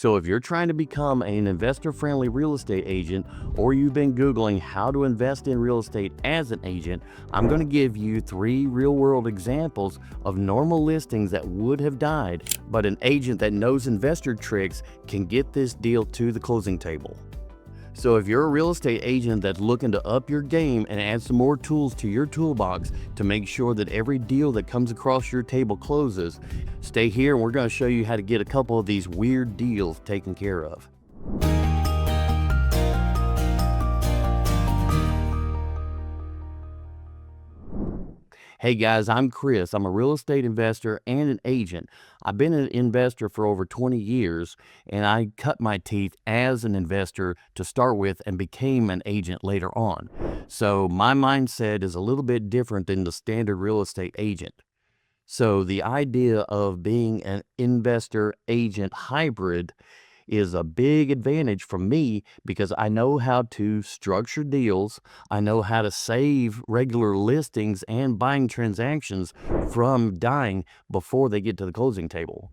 So if you're trying to become an investor-friendly real estate agent, or you've been Googling how to invest in real estate as an agent, I'm going to give you 3 real-world examples of normal listings that would have died, but an agent that knows investor tricks can get this deal to the closing table. So if you're a real estate agent that's looking to up your game and add some more tools to your toolbox to make sure that every deal that comes across your table closes, stay here and we're going to show you how to get a couple of these weird deals taken care of. Hey guys, I'm Chris. I'm a real estate investor and an agent. I've been an investor for over 20 years, and I cut my teeth as an investor to start with and became an agent later on. So my mindset is a little bit different than the standard real estate agent. So the idea of being an investor agent hybrid is a big advantage for me because I know how to structure deals. I know how to save regular listings and buying transactions from dying before they get to the closing table.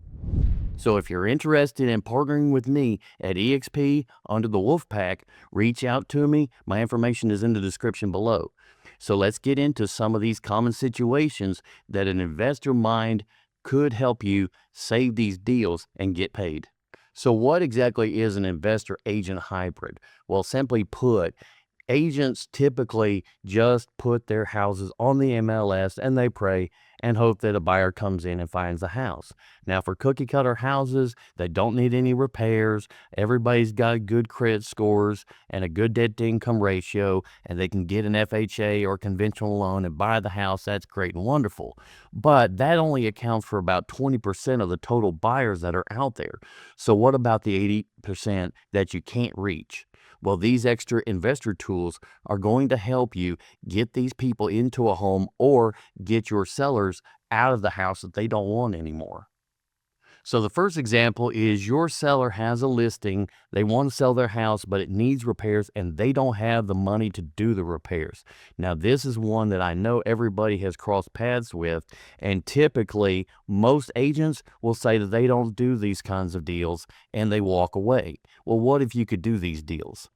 So if you're interested in partnering with me at EXP under the Wolf Pack, reach out to me. My information is in the description below. So let's get into some of these common situations that an investor mind could help you save these deals and get paid. So what exactly is an investor agent hybrid? Well, simply put, agents typically just put their houses on the MLS and they pray and hope that a buyer comes in and finds the house. Now, for cookie cutter houses that don't need any repairs, everybody's got good credit scores and a good debt to income ratio, and they can get an FHA or conventional loan and buy the house, that's great and wonderful. But that only accounts for about 20% of the total buyers that are out there. So what about the 80% that you can't reach? Well, these extra investor tools are going to help you get these people into a home or get your sellers out of the house that they don't want anymore. So the first example is your seller has a listing. They want to sell their house, but it needs repairs and they don't have the money to do the repairs. Now, this is one that I know everybody has crossed paths with, and typically most agents will say that they don't do these kinds of deals and they walk away. Well, what if you could do these deals?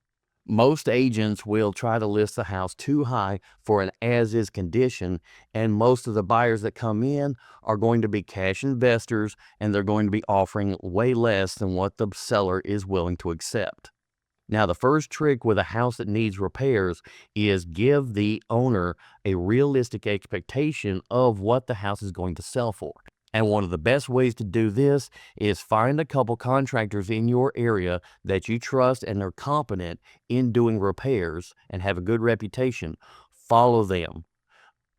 Most agents will try to list the house too high for an as-is condition, and most of the buyers that come in are going to be cash investors, and they're going to be offering way less than what the seller is willing to accept. Now, the first trick with a house that needs repairs is give the owner a realistic expectation of what the house is going to sell for. And one of the best ways to do this is find a couple contractors in your area that you trust and are competent in doing repairs and have a good reputation. Follow them,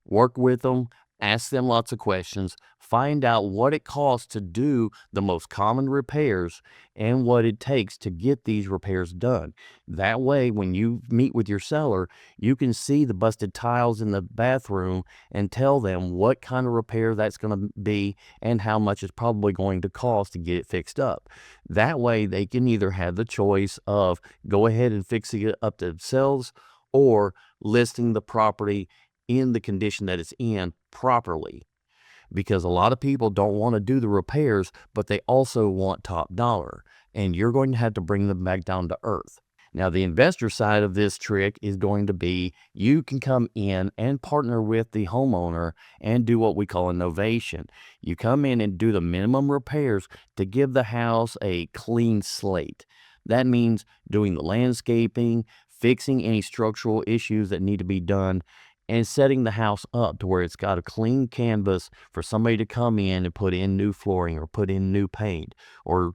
work with them, ask them lots of questions, find out what it costs to do the most common repairs and what it takes to get these repairs done. That way, when you meet with your seller, you can see the busted tiles in the bathroom and tell them what kind of repair that's going to be and how much it's probably going to cost to get it fixed up. That way, they can either have the choice of go ahead and fixing it up themselves or listing the property in the condition that it's in properly, because a lot of people don't want to do the repairs, but they also want top dollar, and you're going to have to bring them back down to earth. Now, the investor side of this trick is going to be you can come in and partner with the homeowner and do what we call a novation. You come in and do the minimum repairs to give the house a clean slate. That means doing the landscaping, fixing any structural issues that need to be done, and setting the house up to where it's got a clean canvas for somebody to come in and put in new flooring or put in new paint or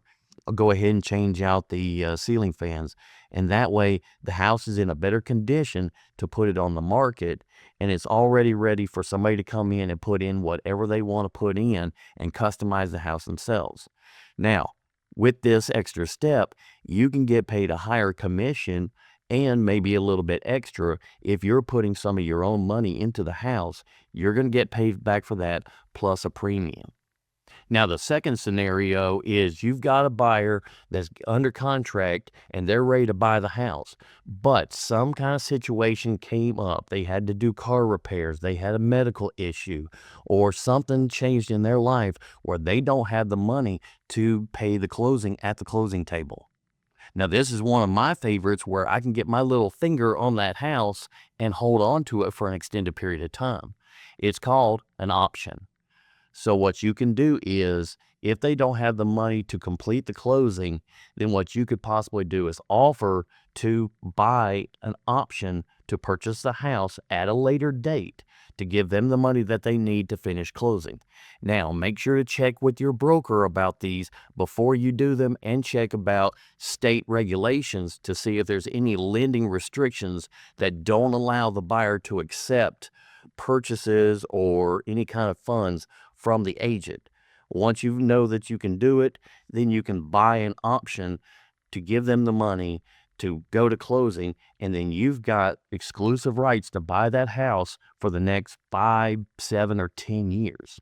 go ahead and change out the ceiling fans. And that way the house is in a better condition to put it on the market, and it's already ready for somebody to come in and put in whatever they want to put in and customize the house themselves. Now, with this extra step, you can get paid a higher commission and maybe a little bit extra. If you're putting some of your own money into the house, you're going to get paid back for that plus a premium. Now, the second scenario is you've got a buyer that's under contract and they're ready to buy the house, but some kind of situation came up. They had to do car repairs, they had a medical issue, or something changed in their life where they don't have the money to pay the closing at the closing table. Now, this is one of my favorites where I can get my little finger on that house and hold on to it for an extended period of time. It's called an option. So what you can do is, if they don't have the money to complete the closing, then what you could possibly do is offer to buy an option to purchase the house at a later date to give them the money that they need to finish closing. Now, make sure to check with your broker about these before you do them, and check about state regulations to see if there's any lending restrictions that don't allow the buyer to accept purchases or any kind of funds from the agent. Once you know that you can do it, then you can buy an option to give them the money to go to closing, and then you've got exclusive rights to buy that house for the next 5, 7, or 10 years.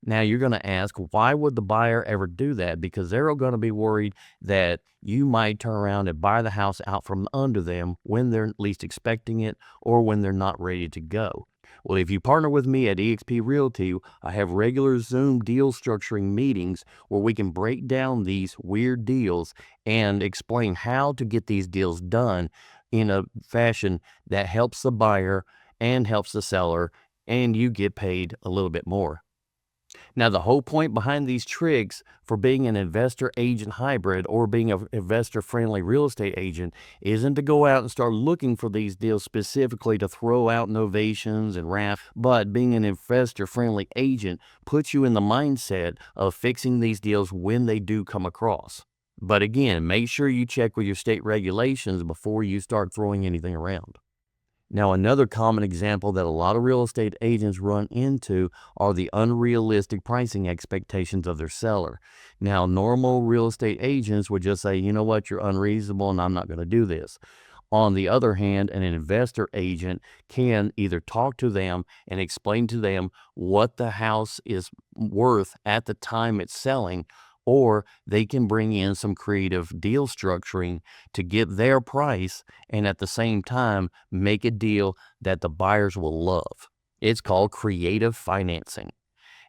Now, you're going to ask, why would the buyer ever do that? Because they're going to be worried that you might turn around and buy the house out from under them when they're least expecting it or when they're not ready to go. Well, if you partner with me at eXp Realty, I have regular Zoom deal structuring meetings where we can break down these weird deals and explain how to get these deals done in a fashion that helps the buyer and helps the seller, and you get paid a little bit more. Now, the whole point behind these tricks for being an investor agent hybrid or being an investor friendly real estate agent isn't to go out and start looking for these deals specifically to throw out novations and wrap, but being an investor friendly agent puts you in the mindset of fixing these deals when they do come across. But again, make sure you check with your state regulations before you start throwing anything around. Now, another common example that a lot of real estate agents run into are the unrealistic pricing expectations of their seller. Now, normal real estate agents would just say, you know what, you're unreasonable and I'm not going to do this. On the other hand, an investor agent can either talk to them and explain to them what the house is worth at the time it's selling, or they can bring in some creative deal structuring to get their price and at the same time make a deal that the buyers will love. It's called creative financing.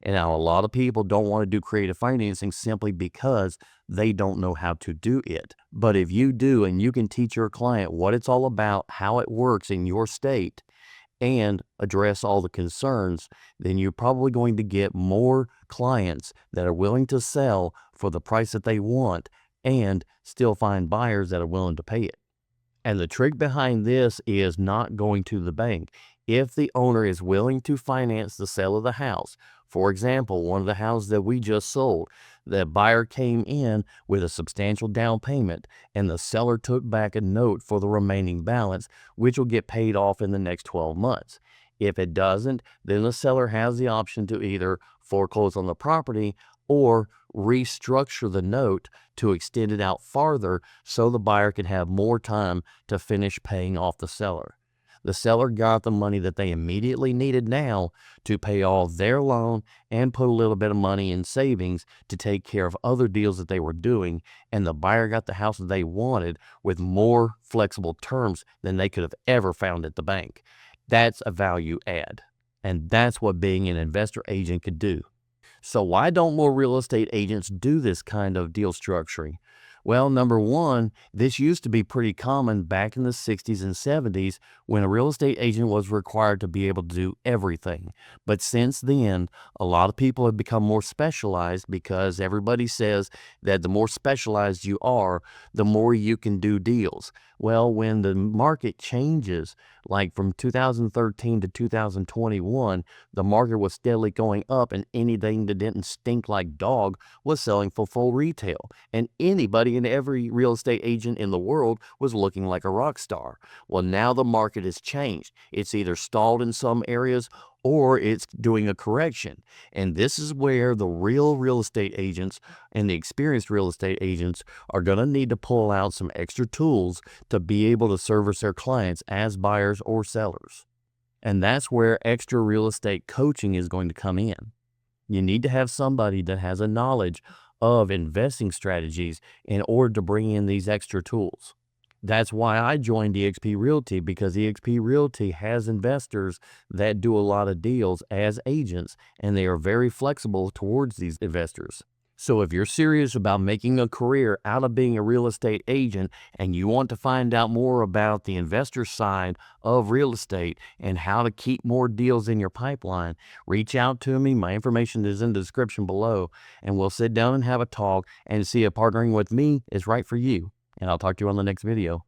And now a lot of people don't want to do creative financing simply because they don't know how to do it. But if you do and you can teach your client what it's all about, how it works in your state, and address all the concerns, then you're probably going to get more clients that are willing to sell for the price that they want and still find buyers that are willing to pay it. And the trick behind this is not going to the bank. If the owner is willing to finance the sale of the house, for example, one of the houses that we just sold, the buyer came in with a substantial down payment and the seller took back a note for the remaining balance, which will get paid off in the next 12 months. If it doesn't, then the seller has the option to either foreclose on the property or restructure the note to extend it out farther so the buyer can have more time to finish paying off the seller. The seller got the money that they immediately needed now to pay off their loan and put a little bit of money in savings to take care of other deals that they were doing, and the buyer got the house that they wanted with more flexible terms than they could have ever found at the bank. That's a value add, and that's what being an investor agent could do. So why don't more real estate agents do this kind of deal structuring? Well, number one, this used to be pretty common back in the 60s and 70s when a real estate agent was required to be able to do everything. But since then, a lot of people have become more specialized because everybody says that the more specialized you are, the more you can do deals. Well, when the market changes, like from 2013 to 2021, the market was steadily going up and anything that didn't stink like dog was selling for full retail. And anybody and every real estate agent in the world was looking like a rock star. Well, now the market has changed. It's either stalled in some areas or it's doing a correction. And this is where the real estate agents and the experienced real estate agents are going to need to pull out some extra tools to be able to service their clients as buyers or sellers. And that's where extra real estate coaching is going to come in. You need to have somebody that has a knowledge of investing strategies in order to bring in these extra tools. That's why I joined eXp Realty, because eXp Realty has investors that do a lot of deals as agents, and they are very flexible towards these investors. So if you're serious about making a career out of being a real estate agent and you want to find out more about the investor side of real estate and how to keep more deals in your pipeline, reach out to me. My information is in the description below, and we'll sit down and have a talk and see if partnering with me is right for you. And I'll talk to you on the next video.